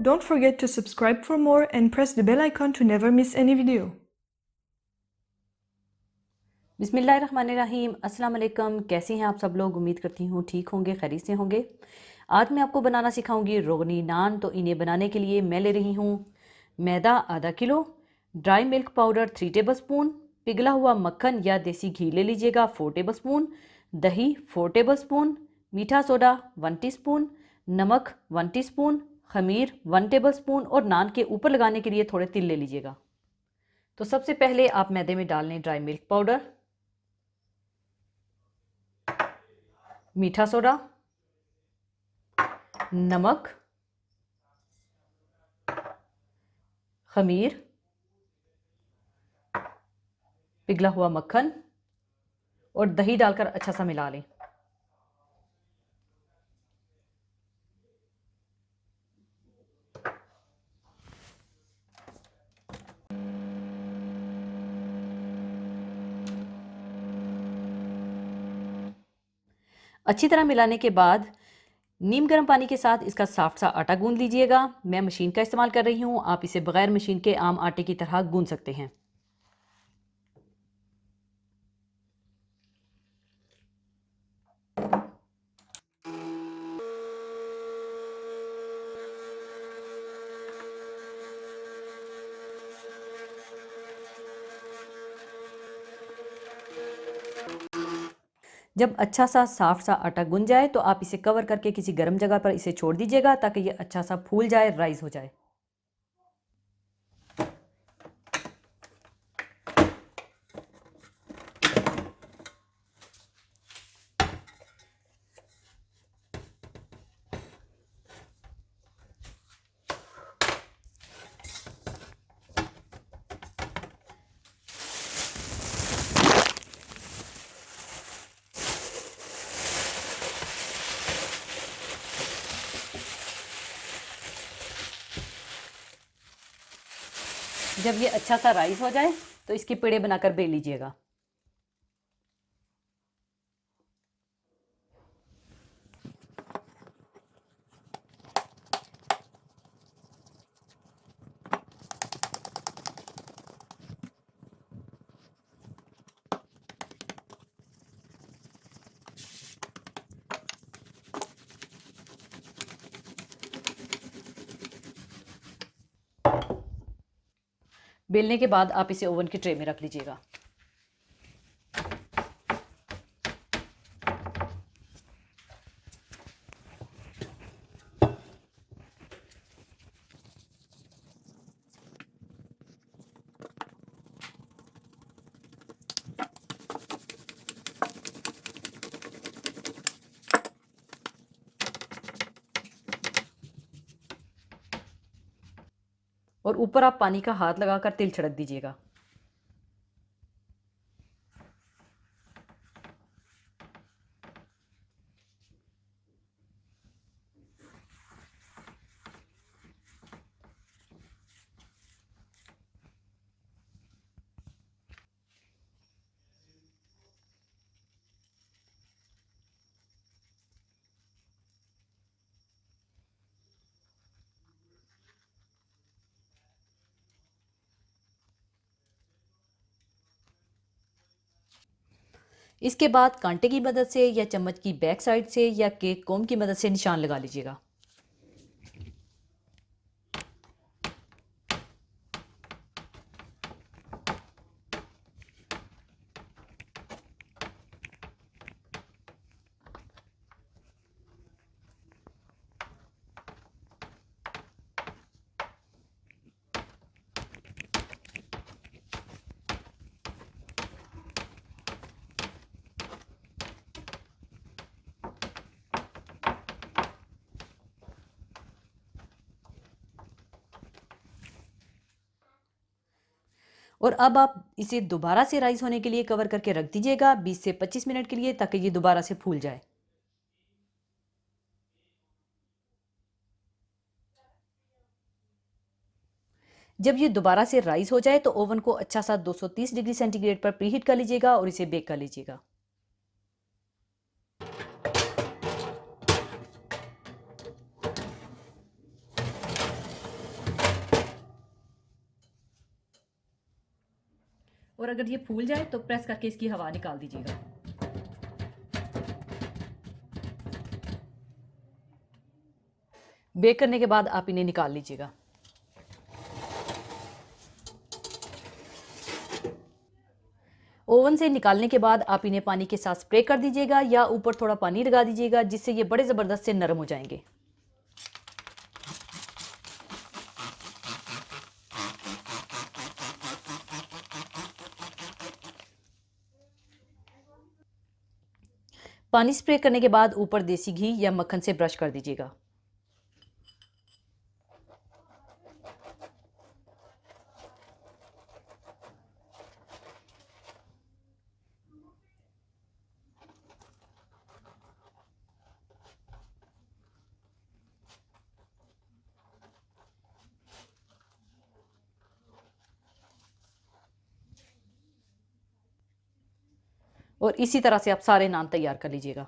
Don't forget to subscribe for more and press the bell icon to never miss any video. बिस्मिल्लाहिर्रहमानिर्रहीम। अस्सलाम वालेकुम। कैसे हैं आप सब लोग? उम्मीद करती हूँ ठीक होंगे, खैरियत से होंगे। आज मैं आपको बनाना सिखाऊंगी रोगनी नान। तो इन्हें बनाने के लिए मैं ले रही हूँ मैदा आधा kilo, dry milk powder 3 tablespoon, पिघला हुआ मक्खन या देसी घी ले लीजिएगा 4 टेबलस्पून, दही 4 टेबलस्पून, मीठा सोडा 1 टीस्पून, नमक 1 टीस्पून, खमीर 1 टेबलस्पून और नान के ऊपर लगाने के लिए थोड़े तिल ले लीजिएगा। तो सबसे पहले आप मैदे में डाल लें ड्राई मिल्क पाउडर, मीठा सोडा, नमक, खमीर, पिघला हुआ मक्खन और दही डालकर अच्छा सा मिला लें। अच्छी तरह मिलाने के बाद नीम गर्म पानी के साथ इसका सॉफ्ट सा आटा गूंद लीजिएगा। मैं मशीन का इस्तेमाल कर रही हूँ, आप इसे बगैर मशीन के आम आटे की तरह गूंद सकते हैं। जब अच्छा सा सॉफ्ट सा आटा गूंद जाए तो आप इसे कवर करके किसी गर्म जगह पर इसे छोड़ दीजिएगा ताकि ये अच्छा सा फूल जाए, राइज हो जाए। जब ये अच्छा सा राइस हो जाए तो इसके पेड़े बनाकर बेल लीजिएगा। बेलने के बाद आप इसे ओवन की ट्रे में रख लीजिएगा। और ऊपर आप पानी का हाथ लगाकर तिल छिड़क दीजिएगा। इसके बाद कांटे की मदद से या चम्मच की बैक साइड से या केक कोम की मदद से निशान लगा लीजिएगा। और अब आप इसे दोबारा से राइस होने के लिए कवर करके रख दीजिएगा 20 से 25 मिनट के लिए, ताकि ये दोबारा से फूल जाए। जब ये दोबारा से राइस हो जाए तो ओवन को अच्छा सा 230 डिग्री सेंटीग्रेड पर प्रीहीट कर लीजिएगा और इसे बेक कर लीजिएगा। और अगर ये फूल जाए तो प्रेस करके इसकी हवा निकाल दीजिएगा। बेक करने के बाद आप इन्हें निकाल लीजिएगा। ओवन से निकालने के बाद आप इन्हें पानी के साथ स्प्रे कर दीजिएगा या ऊपर थोड़ा पानी लगा दीजिएगा, जिससे ये बड़े ज़बरदस्त से नरम हो जाएंगे। पानी स्प्रे करने के बाद ऊपर देसी घी या मक्खन से ब्रश कर दीजिएगा। और इसी तरह से आप सारे नान तैयार कर लीजिएगा।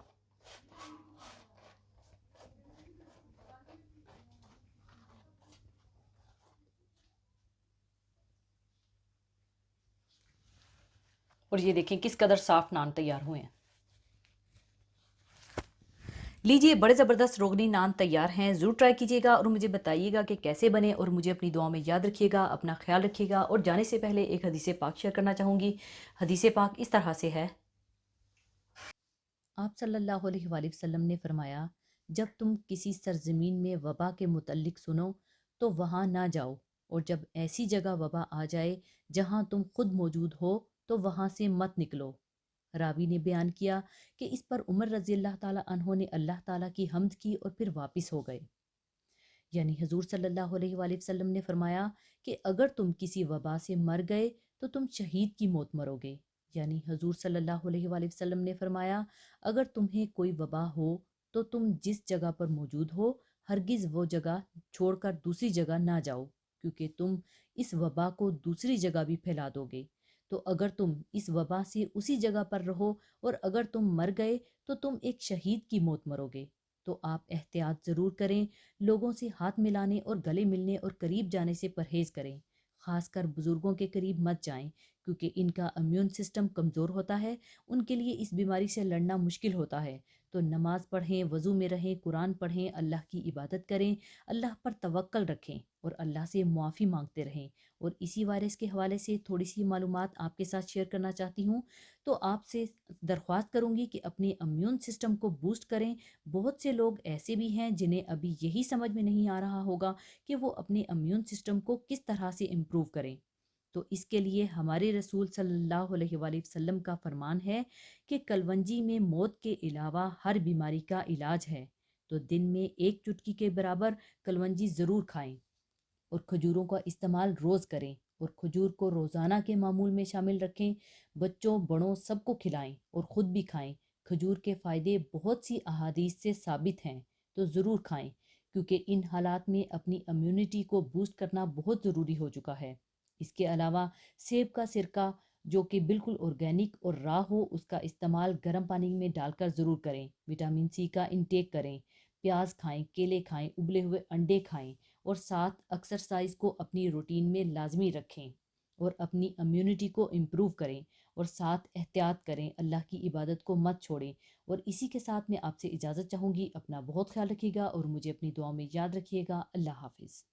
और ये देखें किस कदर साफ नान तैयार हुए हैं। लीजिए, बड़े ज़बरदस्त रोगनी नान तैयार हैं। ज़रूर ट्राई कीजिएगा और मुझे बताइएगा कि कैसे बने, और मुझे अपनी दुआ में याद रखिएगा। अपना ख्याल रखिएगा। और जाने से पहले एक हदीस पाक शेयर करना चाहूँगी। हदीस पाक इस तरह से है, आप सल्लल्लाहु अलैहि वसल्लम ने फरमाया, जब तुम किसी सरजमीन में वबा के मुतल्लिक सुनो तो वहाँ ना जाओ, और जब ऐसी जगह वबा आ जाए जहाँ तुम खुद मौजूद हो तो वहाँ से मत निकलो। रावी ने बयान किया कि इस पर उमर रजी अल्लाह ताला अन्हो ने अल्लाह ताला की हम्द की और फिर वापस हो गए। यानी हजूर सल्लल्लाहु अलैहि वसल्लम ने फरमाया कि अगर तुम किसी वबा से मर गए तो तुम शहीद की मौत मरोगे। यानी हजूर सल्लल्लाहु अलैहि वसल्लम ने फरमाया, अगर तुम्हें कोई वबा हो तो तुम जिस जगह पर मौजूद हो हरगिज़ वो जगह छोड़कर दूसरी जगह ना जाओ, क्योंकि तुम इस वबा को दूसरी जगह भी फैला दोगे। तो अगर तुम इस वबा से उसी जगह पर रहो और अगर तुम मर गए तो तुम एक शहीद की मौत मरोगे। तो आप एहतियात ज़रूर करें, लोगों से हाथ मिलाने और गले मिलने और करीब जाने से परहेज़ करें। ख़ासकर बुज़ुर्गों के करीब मत जाएं, क्योंकि इनका इम्यून सिस्टम कमज़ोर होता है। उनके लिए इस बीमारी से लड़ना मुश्किल होता है। तो नमाज पढ़ें, वज़ू में रहें, कुरान पढ़ें, अल्लाह की इबादत करें, अल्लाह पर तवक्कल रखें और अल्लाह से मुआफ़ी मांगते रहें। और इसी वायरस के हवाले से थोड़ी सी मालूमात आपके साथ शेयर करना चाहती हूँ। तो आपसे दरख्वास्त करूँगी कि अपने इम्यून सिस्टम को बूस्ट करें। बहुत से लोग ऐसे भी हैं जिन्हें अभी यही समझ में नहीं आ रहा होगा कि वो अपने इम्यून सिस्टम को किस तरह से इम्प्रूव करें। तो इसके लिए हमारे रसूल सल्लल्लाहु अलैहि वसल्लम का फरमान है कि कलवंजी में मौत के अलावा हर बीमारी का इलाज है। तो दिन में एक चुटकी के बराबर कलवंजी ज़रूर खाएं और खजूरों का इस्तेमाल रोज़ करें और खजूर को रोज़ाना के मामूल में शामिल रखें। बच्चों बड़ों सबको खिलाएं और ख़ुद भी खाएं। खजूर के फ़ायदे बहुत सी अहादीस से साबित हैं, तो ज़रूर खाएं, क्योंकि इन हालात में अपनी इम्यूनिटी को बूस्ट करना बहुत ज़रूरी हो चुका है। इसके अलावा सेब का सिरका, जो कि बिल्कुल ऑर्गेनिक और रा हो, उसका इस्तेमाल गर्म पानी में डालकर ज़रूर करें। विटामिन सी का इंटेक करें। प्याज खाएं, केले खाएं, उबले हुए अंडे खाएं और साथ एक्सरसाइज को अपनी रूटीन में लाजमी रखें और अपनी इम्यूनिटी को इम्प्रूव करें और साथ एहतियात करें, अल्लाह की इबादत को मत छोड़ें। और इसी के साथ मैं आपसे इजाज़त चाहूँगी। अपना बहुत ख्याल रखिएगा और मुझे अपनी दुआ में याद रखिएगा। अल्लाह हाफिज़।